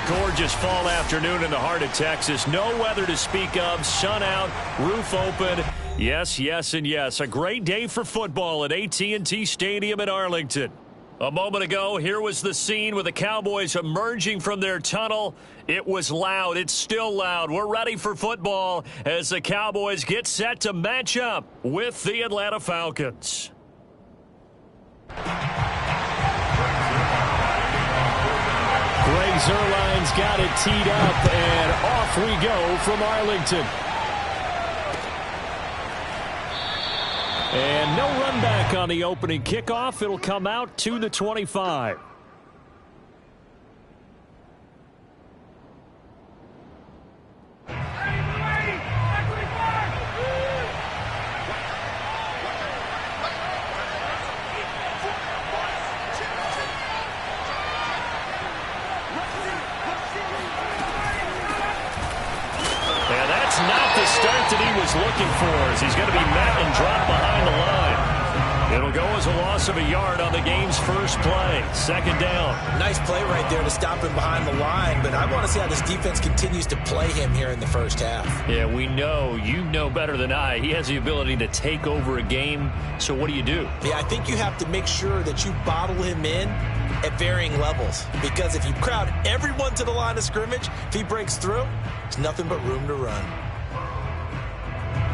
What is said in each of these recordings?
gorgeous fall afternoon in the heart of Texas. No weather to speak of. Sun out, roof open. Yes, yes, and yes. A great day for football at AT&T Stadium in Arlington. A moment ago, here was the scene with the Cowboys emerging from their tunnel. It was loud. It's still loud. We're ready for football as the Cowboys get set to match up with the Atlanta Falcons. Greg Zuerlein's got it teed up, and off we go from Arlington. And no run back on the opening kickoff. It'll come out to the 25. Not the start that he was looking for, as he's going to be met and dropped behind the line. It'll go as a loss of a yard on the game's first play. Second down. Nice play right there to stop him behind the line, but I want to see how this defense continues to play him here in the first half. Yeah, we know, you know better than I, he has the ability to take over a game. So what do you do? Yeah, I think you have to make sure that you bottle him in at varying levels, because if you crowd everyone to the line of scrimmage, if he breaks through, there's nothing but room to run.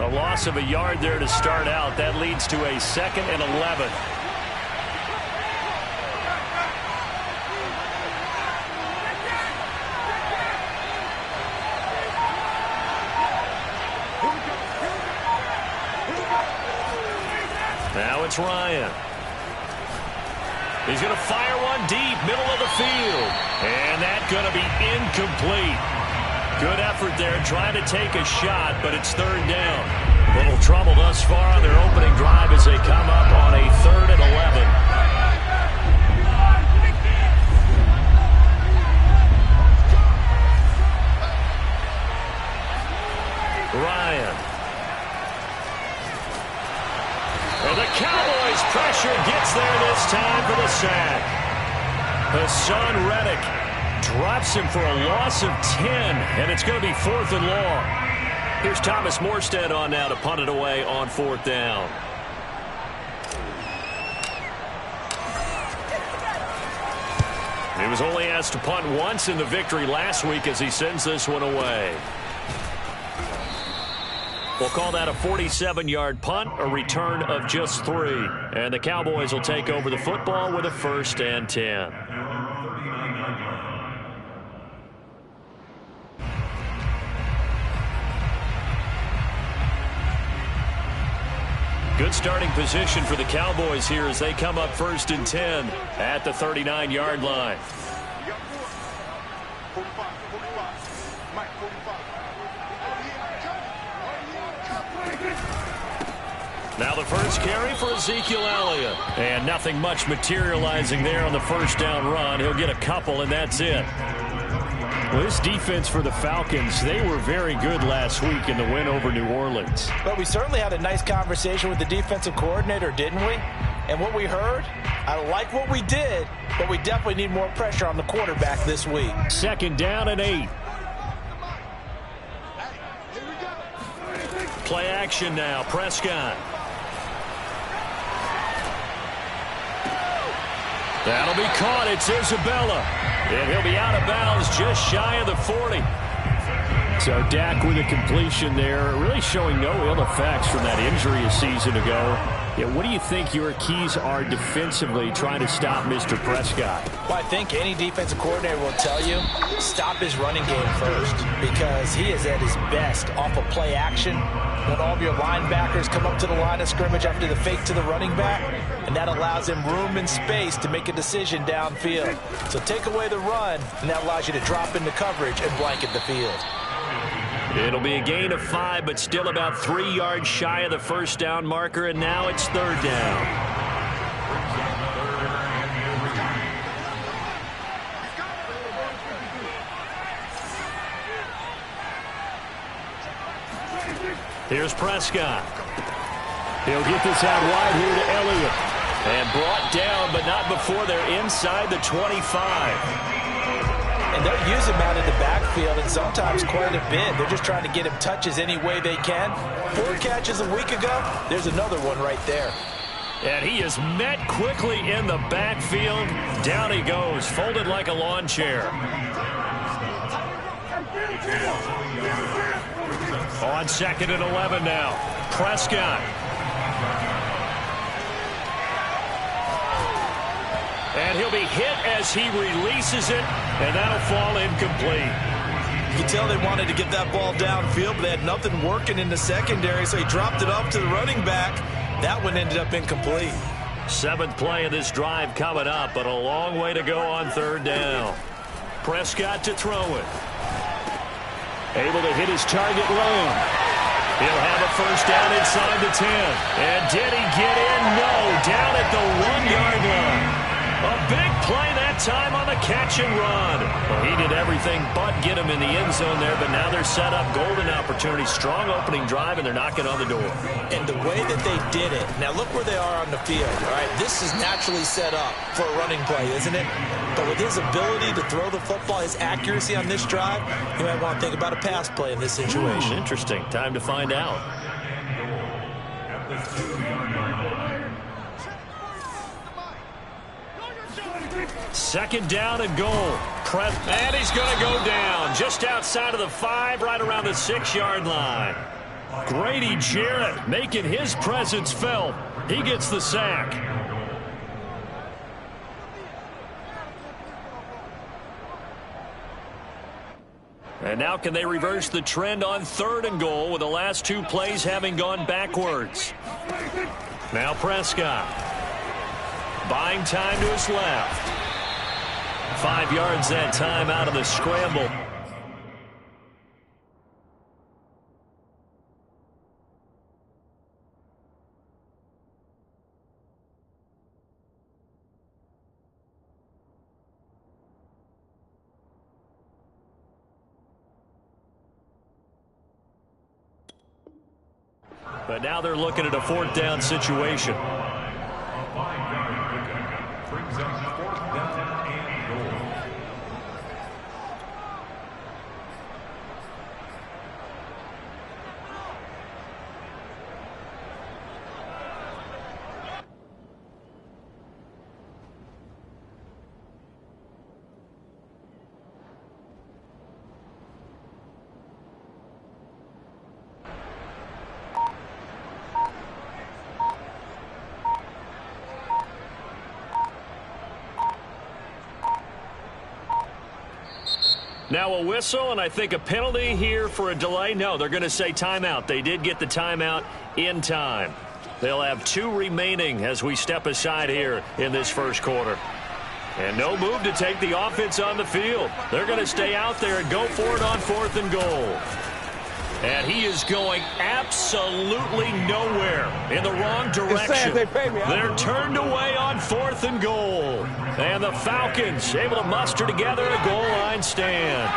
A loss of a yard there to start out. That leads to a 2nd and 11. Now it's Ryan. He's going to fire one deep, middle of the field. And that's going to be incomplete. Good effort there, trying to take a shot, but it's third down. Little trouble thus far on their opening drive as they come up on a 3rd and 11. Ryan. And the Cowboys pressure gets there this time for the sack. Hassan Reddick drops him for a loss of 10, and it's going to be 4th and long. Here's Thomas Morstead on now to punt it away on 4th down. He was only asked to punt once in the victory last week as he sends this one away. We'll call that a 47-yard punt, a return of just 3. And the Cowboys will take over the football with a 1st and 10. Good starting position for the Cowboys here as they come up 1st and 10 at the 39-yard line. Now the first carry for Ezekiel Elliott. And nothing much materializing there on the first down run. He'll get a couple, and that's it. Well, this defense for the Falcons, they were very good last week in the win over New Orleans. But we certainly had a nice conversation with the defensive coordinator, didn't we? And what we heard, I like what we did, but we definitely need more pressure on the quarterback this week. 2nd down and 8. Play action now, Prescott. That'll be caught. It's Isabella. And he'll be out of bounds just shy of the 40. So Dak with a completion there, really showing no ill effects from that injury a season ago. Yeah, what do you think your keys are defensively trying to stop Mr. Prescott? Well, I think any defensive coordinator will tell you, stop his running game first, because he is at his best off of play action when all of your linebackers come up to the line of scrimmage after the fake to the running back, and that allows him room and space to make a decision downfield. So take away the run, and that allows you to drop into coverage and blanket the field. It'll be a gain of 5, but still about 3 yards shy of the first down marker, and now it's 3rd down. Here's Prescott. He'll get this out wide here to Elliott. And brought down, but not before they're inside the 25. And they'll use him out in the backfield, and sometimes quite a bit. They're just trying to get him touches any way they can. 4 catches a week ago, there's another one right there. And he is met quickly in the backfield. Down he goes, folded like a lawn chair. On 2nd and 11 now. Prescott. And he'll be hit as he releases it, and that'll fall incomplete. You can tell they wanted to get that ball downfield, but they had nothing working in the secondary, so he dropped it off to the running back. That one ended up incomplete. 7th play of this drive coming up, but a long way to go on 3rd down. Prescott to throw it. Able to hit his target low. He'll have a first down inside the 10. And did he get in? No. Down at the 1-yard line. A big play that time on the catch and run. Well, he did everything but get him in the end zone there, but now they're set up. Golden opportunity, strong opening drive, and they're knocking on the door. And the way that they did it, now look where they are on the field, all right? This is naturally set up for a running play, isn't it? But with his ability to throw the football, his accuracy on this drive, you might want to think about a pass play in this situation. Interesting. Time to find out. Second down and goal. And he's going to go down just outside of the 5, right around the 6-yard line. Grady Jarrett making his presence felt. He gets the sack. And now can they reverse the trend on 3rd and goal with the last 2 plays having gone backwards? Now Prescott. Buying time to his left. 5 yards that time out of the scramble. But now they're looking at a 4th down situation. Now a whistle, and I think a penalty here for a delay. No, they're going to say timeout. They did get the timeout in time. They'll have 2 remaining as we step aside here in this first quarter. And no move to take the offense on the field. They're going to stay out there and go for it on 4th and goal. And he is going absolutely nowhere in the wrong direction. They're turned away on 4th and goal. And the Falcons able to muster together a goal line stand.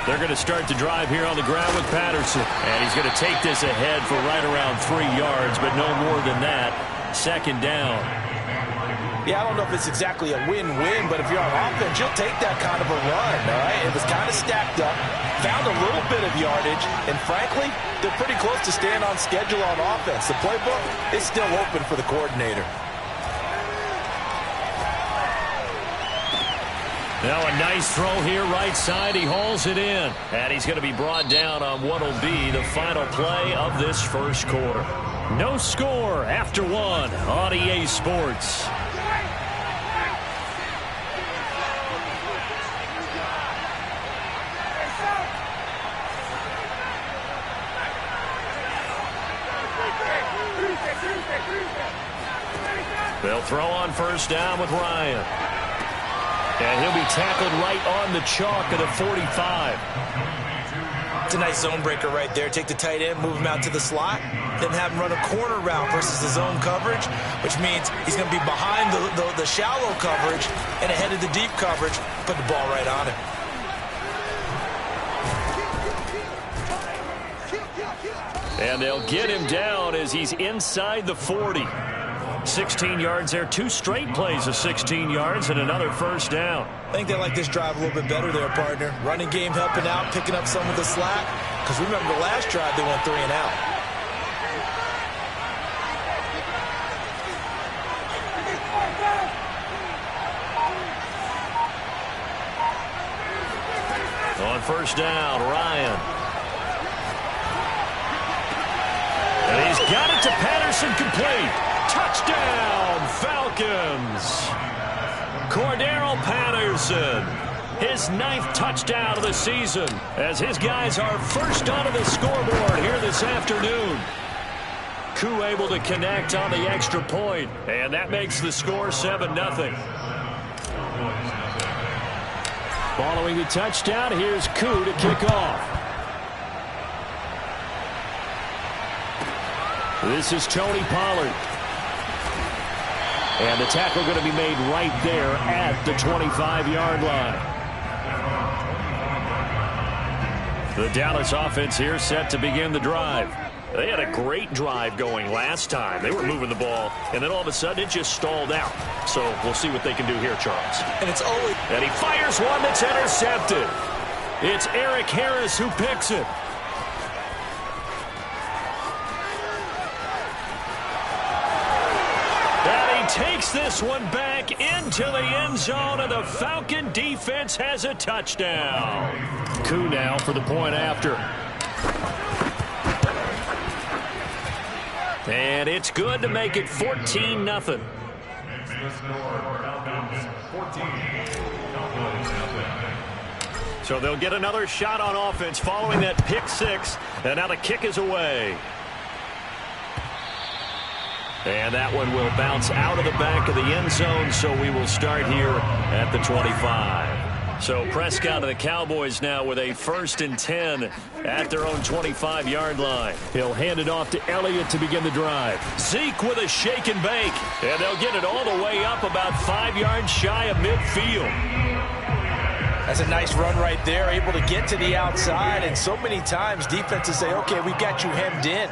They're going to start the drive here on the ground with Patterson. And he's going to take this ahead for right around 3 yards, but no more than that. 2nd down. Yeah, I don't know if it's exactly a win-win, but if you're on offense, you'll take that kind of a run, all right? It was kind of stacked up, found a little bit of yardage, and frankly, they're pretty close to staying on schedule on offense. The playbook is still open for the coordinator. Now a nice throw here right side. He hauls it in. And he's going to be brought down on what will be the final play of this first quarter. No score after 1 on EA Sports. They'll throw on first down with Ryan. And he'll be tackled right on the chalk at the 45. It's a nice zone breaker right there. Take the tight end, move him out to the slot, then have him run a corner route versus the zone coverage, which means he's going to be behind the shallow coverage and ahead of the deep coverage. Put the ball right on him. And they'll get him down as he's inside the 40. 16 yards there. 2 straight plays of 16 yards and another first down. I think they like this drive a little bit better there, partner. Running game helping out, picking up some of the slack. Because remember the last drive, they went 3 and out. On first down, Ryan. And he's got it to Patterson, complete. Touchdown, Falcons. Cordarrelle Patterson, his 9th touchdown of the season, as his guys are first onto the scoreboard here this afternoon. Koo able to connect on the extra point, and that makes the score 7-0. Following the touchdown, here's Koo to kick off. This is Tony Pollard. And the tackle going to be made right there at the 25-yard line. The Dallas offense here set to begin the drive. They had a great drive going last time. They were moving the ball, and then all of a sudden it just stalled out. So we'll see what they can do here, Charles. And he fires one that's intercepted. It's Eric Harris who picks it. And he takes this one back into the end zone, and the Falcon defense has a touchdown. Koo now for the point after. And it's good to make it 14-0. So they'll get another shot on offense following that pick 6. And now the kick is away. And that one will bounce out of the back of the end zone, so we will start here at the 25. So Prescott and the Cowboys now with a 1st and 10 at their own 25-yard line. He'll hand it off to Elliott to begin the drive. Zeke with a shake and bake. And they'll get it all the way up about 5 yards shy of midfield. That's a nice run right there, able to get to the outside. And so many times defenses say, okay, we've got you hemmed in.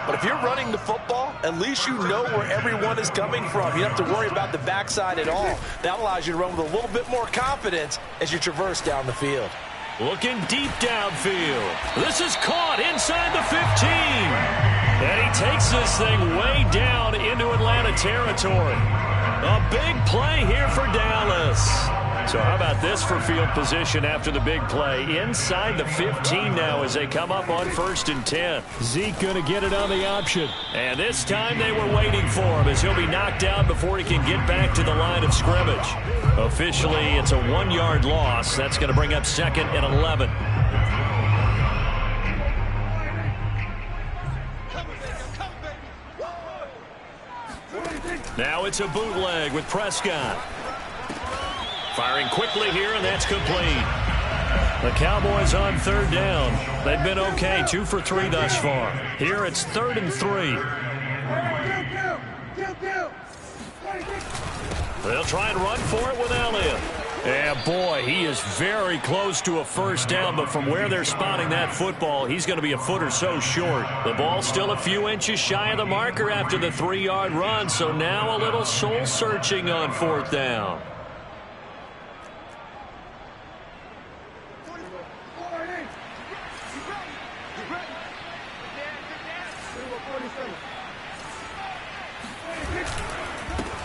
But if you're running the football, at least you know where everyone is coming from. You don't have to worry about the backside at all. That allows you to run with a little bit more confidence as you traverse down the field. Looking deep downfield. This is caught inside the 15. And he takes this thing way down into Atlanta territory. A big play here for Dallas. So how about this for field position after the big play? Inside the 15 now as they come up on 1st and 10. Zeke going to get it on the option. And this time they were waiting for him as he'll be knocked down before he can get back to the line of scrimmage. Officially, it's a 1-yard loss. That's going to bring up 2nd and 11. Now it's a bootleg with Prescott. Firing quickly here, and that's complete. The Cowboys on 3rd down. They've been okay, 2 for 3 thus far. Here it's 3rd and 3. They'll try and run for it with Elliott. And boy, he is very close to a 1st down, but from where they're spotting that football, he's going to be a foot or so short. The ball's still a few inches shy of the marker after the 3-yard run, so now a little soul-searching on 4th down.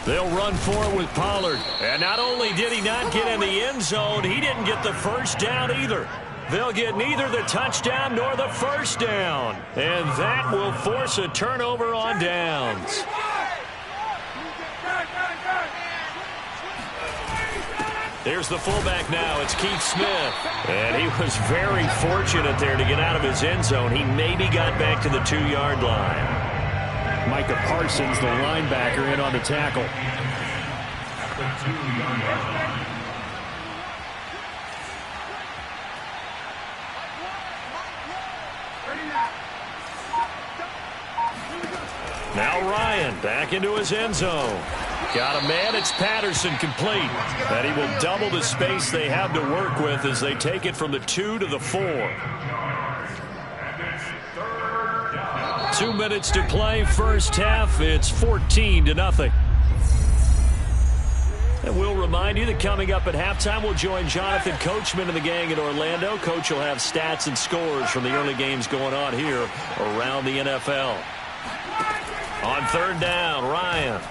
They'll run for it with Pollard. And not only did he not get in the end zone, he didn't get the 1st down either. They'll get neither the touchdown nor the 1st down. And that will force a turnover on downs. Here's the fullback now. It's Keith Smith. And he was very fortunate there to get out of his end zone. He maybe got back to the 2-yard line. Micah Parsons, the linebacker, in on the tackle. Now Ryan back into his end zone. Got a man. It's Patterson, complete. And he will double the space they have to work with as they take it from the 2 to the 4. 2 minutes to play first half. It's 14-0. And we'll remind you that coming up at halftime, we'll join Jonathan Coachman and the gang in Orlando. Coach will have stats and scores from the early games going on here around the NFL. On third down, Ryan.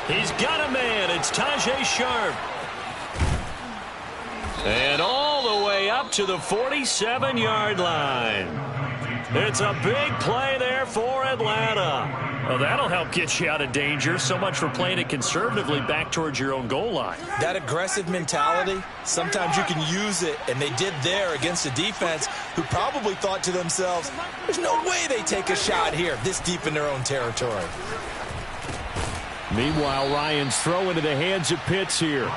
He's got a man. It's Tajay Sharp. And all the way up to the 47-yard line. It's a big play there for Atlanta. Well, that'll help get you out of danger. So much for playing it conservatively back towards your own goal line. That aggressive mentality, sometimes you can use it, and they did there against a defense who probably thought to themselves, there's no way they take a shot here this deep in their own territory. Meanwhile, Ryan's throw into the hands of Pitts here.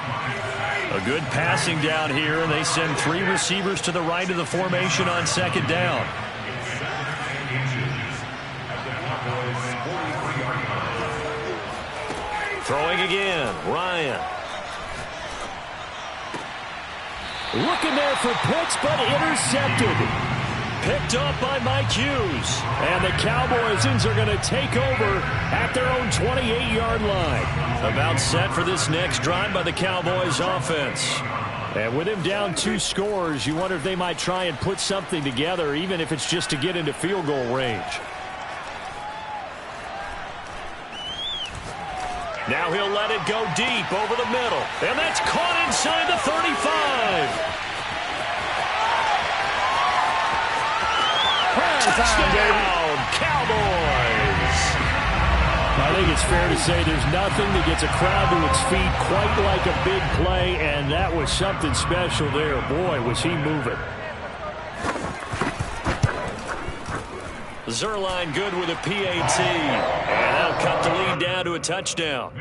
A good passing down here, and they send 3 receivers to the right of the formation on second down. Throwing again, Ryan. Looking there for Pitts, but intercepted. Picked up by Mike Hughes. And the Cowboys are going to take over at their own 28-yard line. About set for this next drive by the Cowboys offense. And with him down 2 scores, you wonder if they might try and put something together, even if it's just to get into field goal range. Now he'll let it go deep over the middle. And that's caught inside the 35. Touchdown, Cowboys. I think it's fair to say there's nothing that gets a crowd to its feet quite like a big play, and that was something special there. Boy, was he moving. Zerline good with a PAT, and that'll cut the lead down to a touchdown.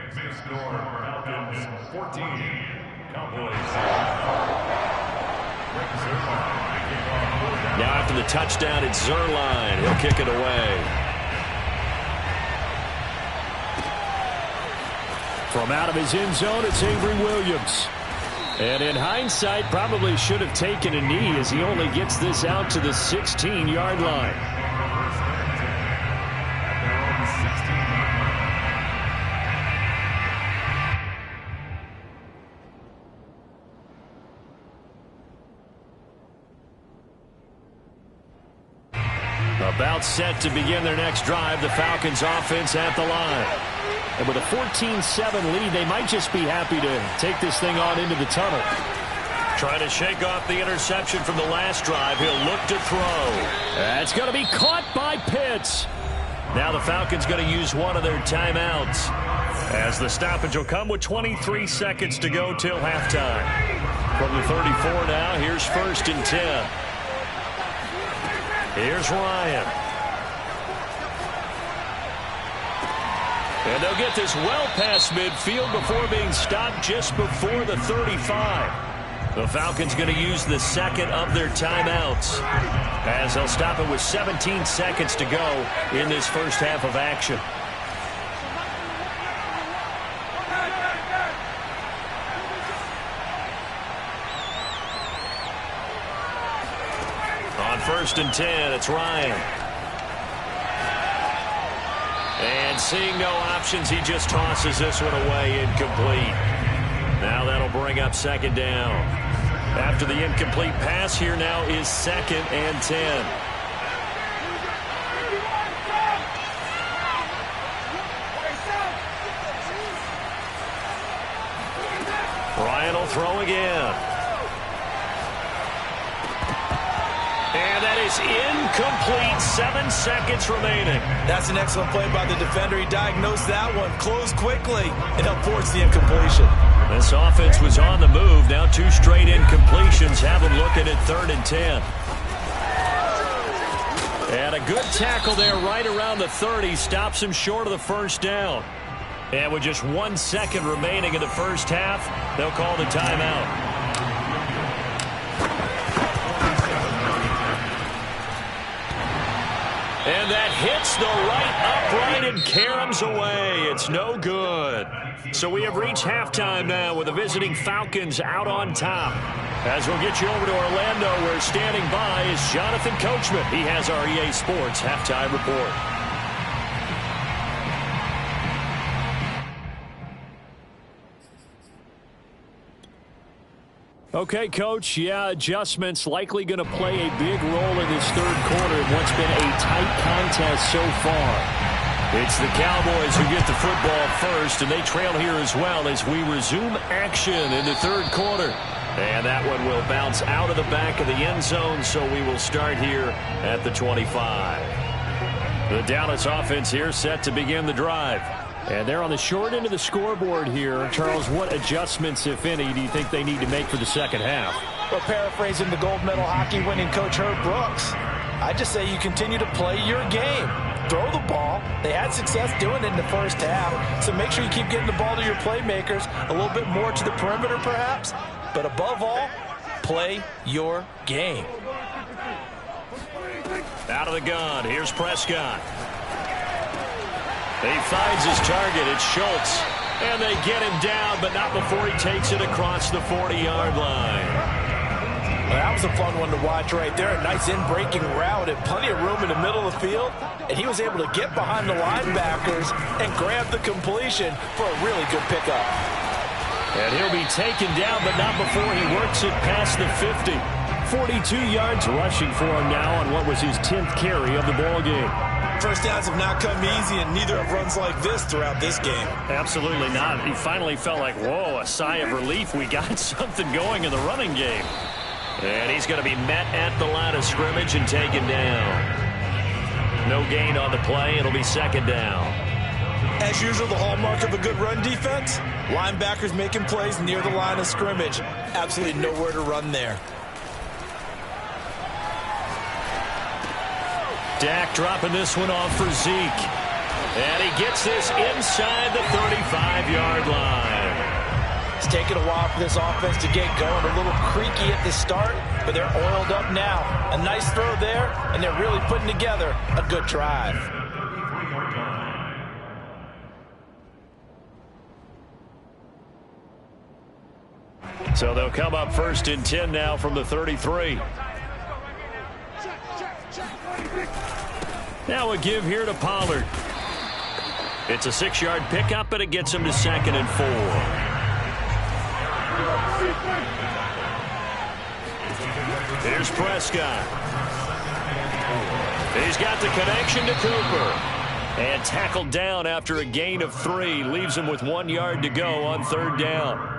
Now after the touchdown, it's Zerline. He'll kick it away. From out of his end zone, it's Avery Williams. And in hindsight, probably should have taken a knee as he only gets this out to the 16-yard line. About set to begin their next drive, the Falcons offense at the line. And with a 14-7 lead, they might just be happy to take this thing on into the tunnel. Trying to shake off the interception from the last drive. He'll look to throw. That's going to be caught by Pitts. Now the Falcons going to use one of their timeouts, as the stoppage will come with 23 seconds to go till halftime. From the 34 now, here's 1st and 10. Here's Ryan. And they'll get this well past midfield before being stopped just before the 35. The Falcons going to use the second of their timeouts, as they'll stop it with 17 seconds to go in this first half of action. On 1st and 10, it's Ryan. And seeing no options, he just tosses this one away, incomplete. Now that'll bring up second down. After the incomplete pass, here now is 2nd and 10. Ryan will throw again. And that is incomplete. 7 seconds remaining. That's an excellent play by the defender. He diagnosed that one, closed quickly, and helped force the incompletion. This offense was on the move. Now 2 straight incompletions have them looking at 3rd and 10. And a good tackle there right around the 30. Stops him short of the first down. And with just 1 second remaining in the first half, they'll call the timeout. And that hits the right upright and caroms away. It's no good. So we have reached halftime now with the visiting Falcons out on top. As we'll get you over to Orlando, where standing by is Jonathan Coachman. He has our EA Sports halftime report. Okay, Coach, adjustments likely going to play a big role in this third quarter in what's been a tight contest so far. It's the Cowboys who get the football first, and they trail here as well as we resume action in the third quarter. And that one will bounce out of the back of the end zone, so we will start here at the 25. The Dallas offense here set to begin the drive. And they're on the short end of the scoreboard here. Charles, what adjustments, if any, do you think they need to make for the second half? Well, paraphrasing the gold medal hockey winning coach Herb Brooks, I just say you continue to play your game. Throw the ball. They had success doing it in the first half, so make sure you keep getting the ball to your playmakers, a little bit more to the perimeter perhaps, but above all, play your game. Out of the gun, here's Prescott. He finds his target. It's Schultz. And they get him down, but not before he takes it across the 40-yard line. Well, that was a fun one to watch right there. A nice in-breaking route and plenty of room in the middle of the field. And he was able to get behind the linebackers and grab the completion for a really good pickup. And he'll be taken down, but not before he works it past the 50. 42 yards rushing for him now on what was his 10th carry of the ball game. First downs have not come easy, and neither have runs like this throughout this game. Absolutely not. He finally felt like, whoa, a sigh of relief. We got something going in the running game. And he's going to be met at the line of scrimmage and taken down. No gain on the play. It'll be second down. As usual, the hallmark of a good run defense, linebackers making plays near the line of scrimmage. Absolutely nowhere to run there. Dak dropping this one off for Zeke. And he gets this inside the 35-yard line. It's taken a while for this offense to get going. A little creaky at the start, but they're oiled up now. A nice throw there, and they're really putting together a good drive. So they'll come up first and 10 now from the 33. Now a give here to Pollard. It's a 6-yard pickup, and it gets him to second and 4. Here's Prescott. He's got the connection to Cooper. And tackled down after a gain of 3. Leaves him with 1 yard to go on third down.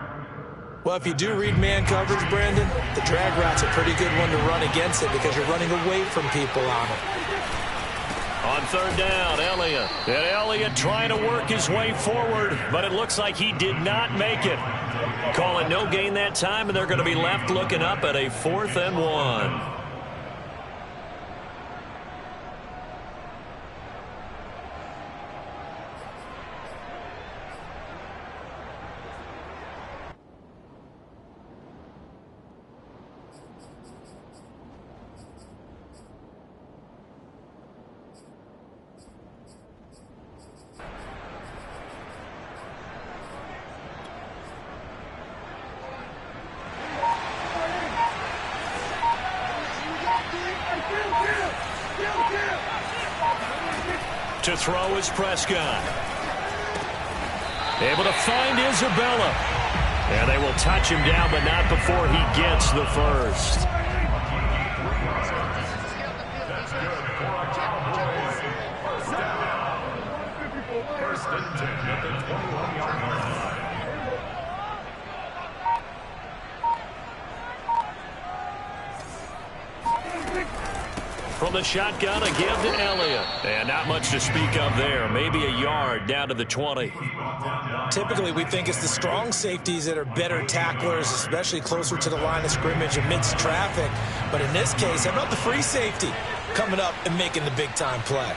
Well, if you do read man coverage, Brandon, the drag route's a pretty good one to run against it because you're running away from people on it. On third down, Elliott. And Elliott trying to work his way forward, but it looks like he did not make it. Calling no gain that time, and they're going to be left looking up at a 4th and 1. To throw is Prescott. Able to find Isabella. And they will touch him down, but not before he gets the first. From the shotgun, a give to Elliott. And not much to speak of there. Maybe a yard down to the 20. Typically, we think it's the strong safeties that are better tacklers, especially closer to the line of scrimmage amidst traffic. But in this case, how about the free safety coming up and making the big-time play?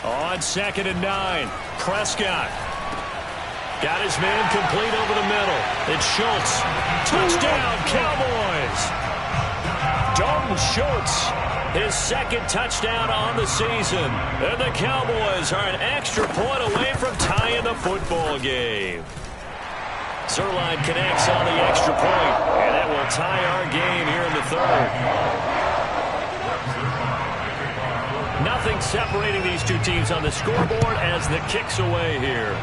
On 2nd and 9, Prescott. Got his man complete over the middle. It's Schultz. Touchdown, Cowboys! Dalton Schultz, his second touchdown on the season. And the Cowboys are an extra point away from tying the football game. Zerline connects on the extra point, and that will tie our game here in the third. Nothing separating these two teams on the scoreboard as the kick's away here.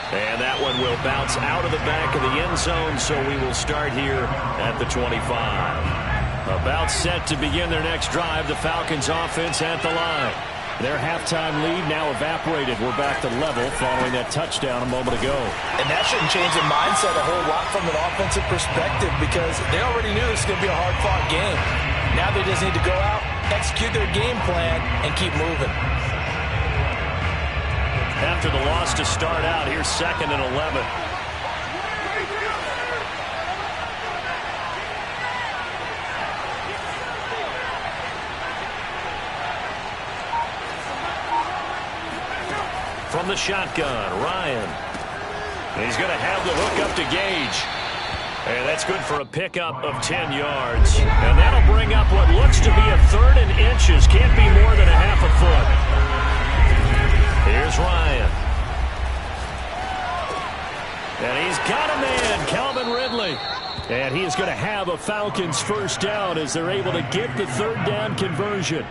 And that one will bounce out of the back of the end zone, so we will start here at the 25. About set to begin their next drive, the Falcons offense at the line. Their halftime lead now evaporated. We're back to level following that touchdown a moment ago. And that shouldn't change their mindset a whole lot from an offensive perspective because they already knew this was going to be a hard-fought game. Now they just need to go out, execute their game plan, and keep moving. After the loss to start out, here's 2nd and 11. From the shotgun, Ryan. And he's going to have the hook up to Gage. And that's good for a pickup of 10 yards. And that'll bring up what looks to be a 3rd and inches. Can't be more than a half a foot. Here's Ryan. And he's got a man, Calvin Ridley. And he is going to have a Falcons first down as they're able to get the 3rd down conversion.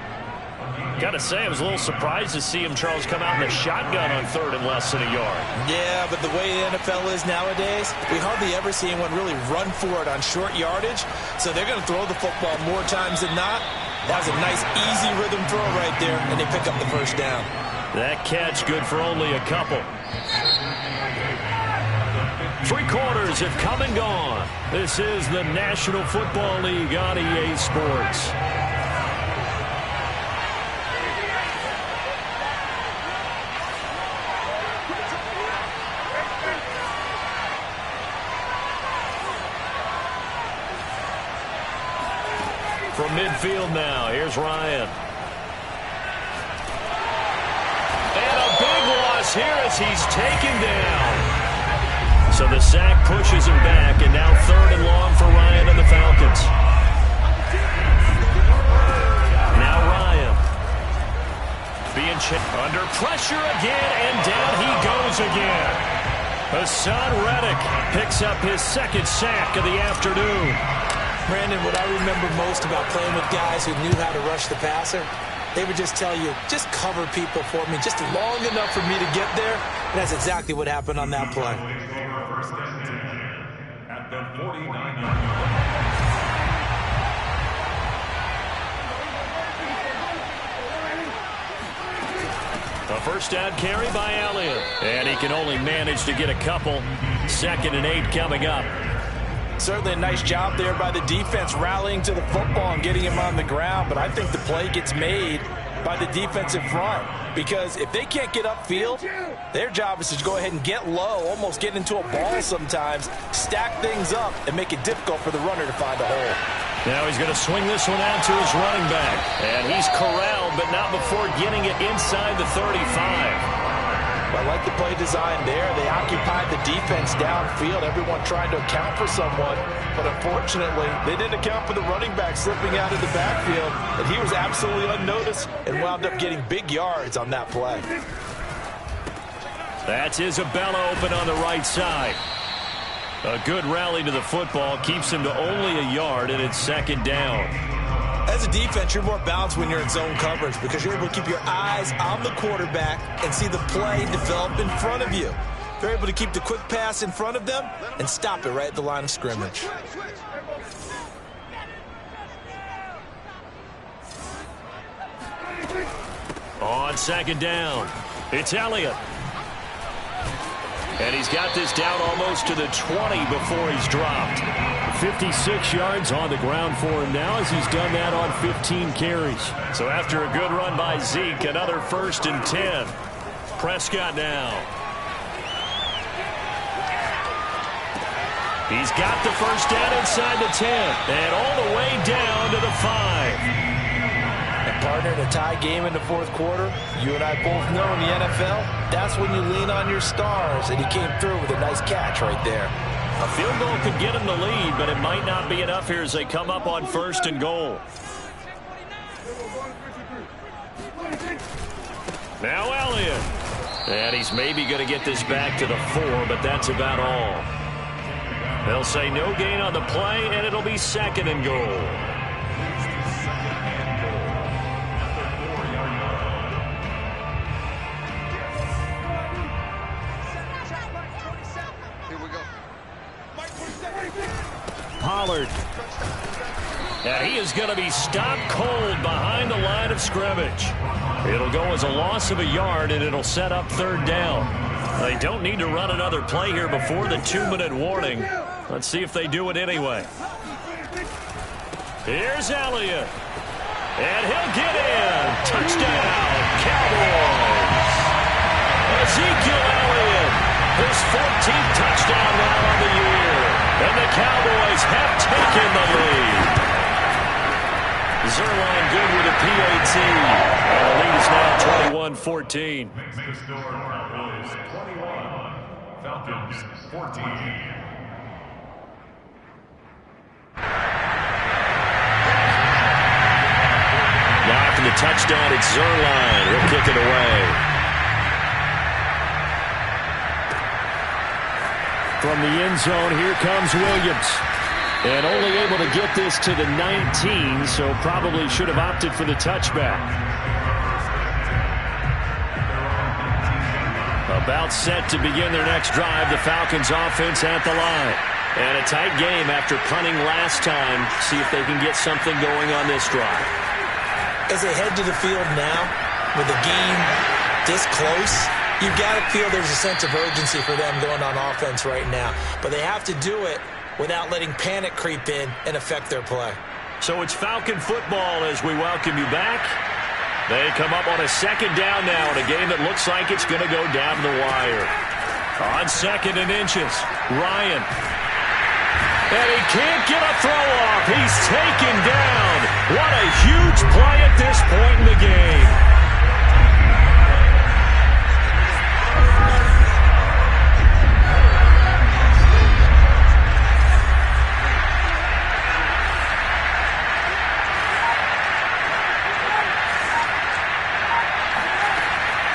Got to say, I was a little surprised to see him, Charles, come out in the shotgun on 3rd and less than a yard. Yeah, but the way the NFL is nowadays, we hardly ever see anyone really run for it on short yardage. So they're going to throw the football more times than not. That was a nice, easy rhythm throw right there, and they pick up the first down. That catch good for only a couple. 3 quarters have come and gone. This is the National Football League on EA Sports. From midfield now, here's Ryan. And a big loss here as he's taken down. So the sack pushes him back, and now 3rd and long for Ryan and the Falcons. Now Ryan. Being under pressure again, and down he goes again. Hassan Reddick picks up his 2nd sack of the afternoon. Brandon, what I remember most about playing with guys who knew how to rush the passer, they would just tell you, just cover people for me, just long enough for me to get there. And that's exactly what happened on that play. At the 49 A first down carry by Elliott. And he can only manage to get a couple. 2nd and 8 coming up. Certainly a nice job there by the defense rallying to the football and getting him on the ground. But I think the play gets made by the defensive front because if they can't get upfield, their job is to go ahead and get low, almost get into a ball sometimes, stack things up, and make it difficult for the runner to find a hole. Now he's going to swing this one out to his running back. And he's corralled, but not before getting it inside the 35. I like the play design there. They occupied the defense downfield, everyone trying to account for someone. But unfortunately, they didn't account for the running back slipping out of the backfield. And he was absolutely unnoticed and wound up getting big yards on that play. That's Isabella open on the right side. A good rally to the football keeps him to only a yard, and it's 2nd down. As a defense, you're more balanced when you're in zone coverage because you're able to keep your eyes on the quarterback and see the play develop in front of you. You're able to keep the quick pass in front of them and stop it right at the line of scrimmage. On 2nd down, it's Elliott. And he's got this down almost to the 20 before he's dropped. 56 yards on the ground for him now as he's done that on 15 carries. So after a good run by Zeke, another 1st and 10. Prescott now. He's got the first down inside the 10 and all the way down to the 5. And partner, entering a tie game in the fourth quarter, you and I both know in the NFL, that's when you lean on your stars, and he came through with a nice catch right there. A field goal could get him the lead, but it might not be enough here as they come up on 1st and goal. Now Elliott. And he's maybe going to get this back to the 4, but that's about all. They'll say no gain on the play, and it'll be 2nd and goal. Pollard. And he is going to be stopped cold behind the line of scrimmage. It'll go as a loss of a yard, and it'll set up 3rd down. They don't need to run another play here before the 2-minute warning. Let's see if they do it anyway. Here's Elliott. And he'll get in. Touchdown, Cowboys. Ezekiel Elliott, his 14th touchdown now on the year. And the Cowboys have taken the lead. Zerline good with a PAT. And the lead is now 21-14. Falcons 14. Now after the touchdown, it's Zerline. He'll kick it away. From the end zone, here comes Williams. And only able to get this to the 19, so probably should have opted for the touchback. About set to begin their next drive, the Falcons offense at the line. And a tight game after punting last time. See if they can get something going on this drive. As they head to the field now, with the game this close, you've got to feel there's a sense of urgency for them going on offense right now. But they have to do it without letting panic creep in and affect their play. So it's Falcon football as we welcome you back. They come up on a 2nd down now in a game that looks like it's going to go down the wire. On 2nd and inches, Ryan. And he can't get a throw off. He's taken down. What a huge play at this point in the game.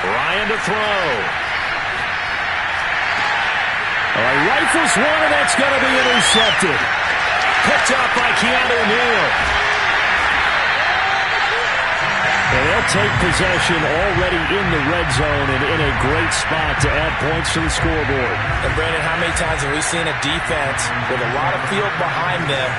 Ryan to throw. Rifles one, and that's going to be intercepted. Picked up by Keanu Neal. And they'll take possession already in the red zone and in a great spot to add points to the scoreboard. And Brandon, how many times have we seen a defense with a lot of field behind them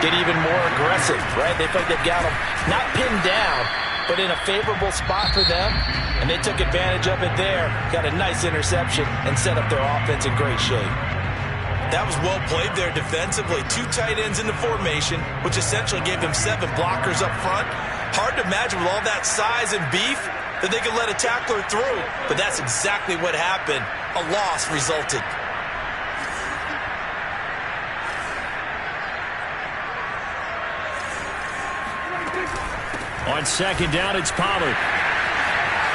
get even more aggressive, right? They feel like they've got them not pinned down, but in a favorable spot for them. And they took advantage of it there, got a nice interception, and set up their offense in great shape. That was well played there defensively. 2 tight ends in the formation, which essentially gave them 7 blockers up front. Hard to imagine with all that size and beef that they could let a tackler through. But that's exactly what happened. A loss resulted. On 2nd down, it's Pollard.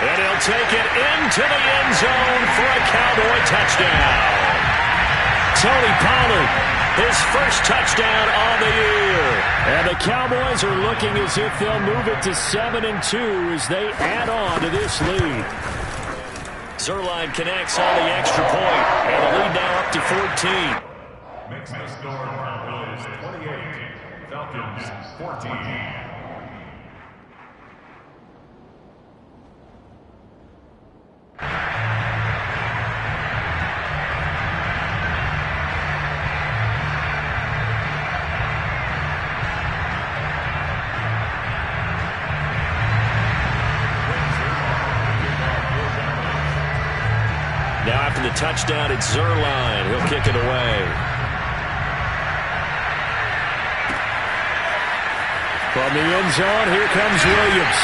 And he'll take it into the end zone for a Cowboy touchdown. Tony Pollard, his first touchdown on the year. And the Cowboys are looking as if they'll move it to 7-2 as they add on to this lead. Zerline connects on the extra point, and the lead now up to 14. Makes the score Cowboys 28, Falcons 14. Now after the touchdown, it's Zerline. He'll kick it away. From the end zone, here comes Williams.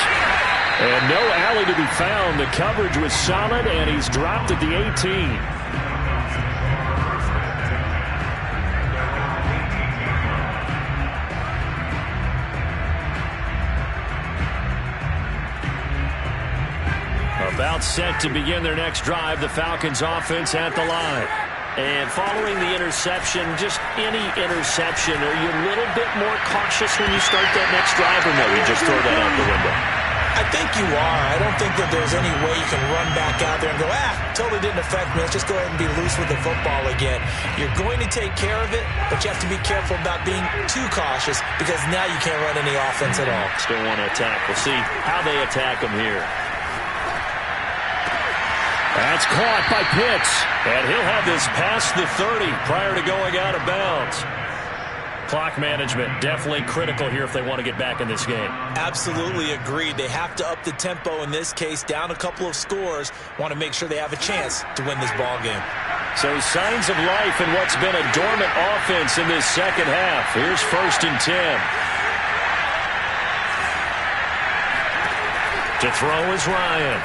And no alley to be found. The coverage was solid, and he's dropped at the 18. About set to begin their next drive, the Falcons offense at the line. And following the interception, just any interception, are you a little bit more cautious when you start that next drive, or no, you just throw that out the window? I think you are. I don't think that there's any way you can run back out there and go, totally didn't affect me. Let's just go ahead and be loose with the football again. You're going to take care of it, but you have to be careful about being too cautious because now you can't run any offense at all. Still want to attack. We'll see how they attack them here. That's caught by Pitts, and he'll have this past the 30 prior to going out of bounds. Clock management definitely critical here if they want to get back in this game. Absolutely agreed. They have to up the tempo in this case, down a couple of scores. Want to make sure they have a chance to win this ball game. So signs of life in what's been a dormant offense in this second half. Here's 1st and 10. To throw is Ryan.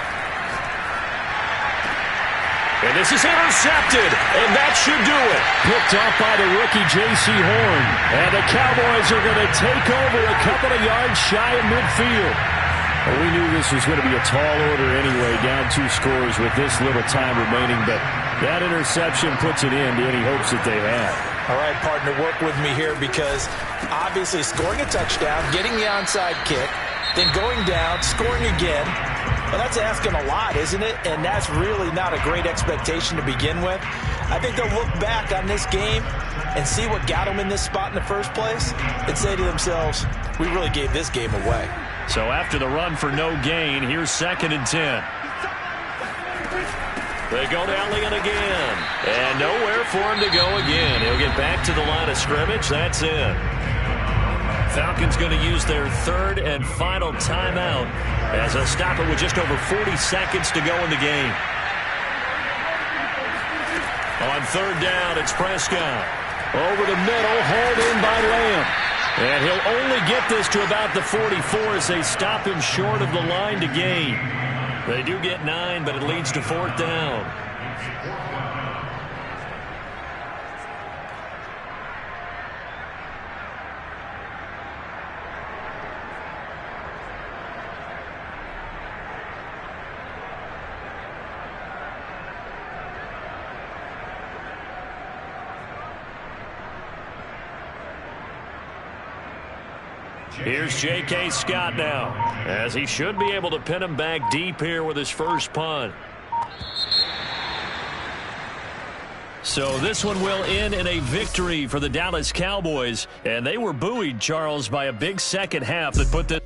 And this is intercepted, and that should do it. Picked up by the rookie J.C. Horn. And the Cowboys are going to take over a couple of yards shy of midfield. Well, we knew this was going to be a tall order anyway, down 2 scores with this little time remaining, but that interception puts an end to any hopes that they had. All right, partner, work with me here because obviously scoring a touchdown, getting the onside kick, then going down, scoring again. Well, that's asking a lot, isn't it? And that's really not a great expectation to begin with. I think they'll look back on this game and see what got them in this spot in the first place and say to themselves, we really gave this game away. So after the run for no gain, here's 2nd and 10. They go to Elliott again. And nowhere for him to go again. He'll get back to the line of scrimmage. That's it. Falcons going to use their 3rd and final timeout as they'll stop it with just over 40 seconds to go in the game. On 3rd down, it's Prescott. Over the middle, hauled in by Lamb. And he'll only get this to about the 44 as they stop him short of the line to gain. They do get 9, but it leads to 4th down. Here's J.K. Scott now, as he should be able to pin him back deep here with his first punt. So this one will end in a victory for the Dallas Cowboys, and they were buoyed, Charles, by a big second half that put the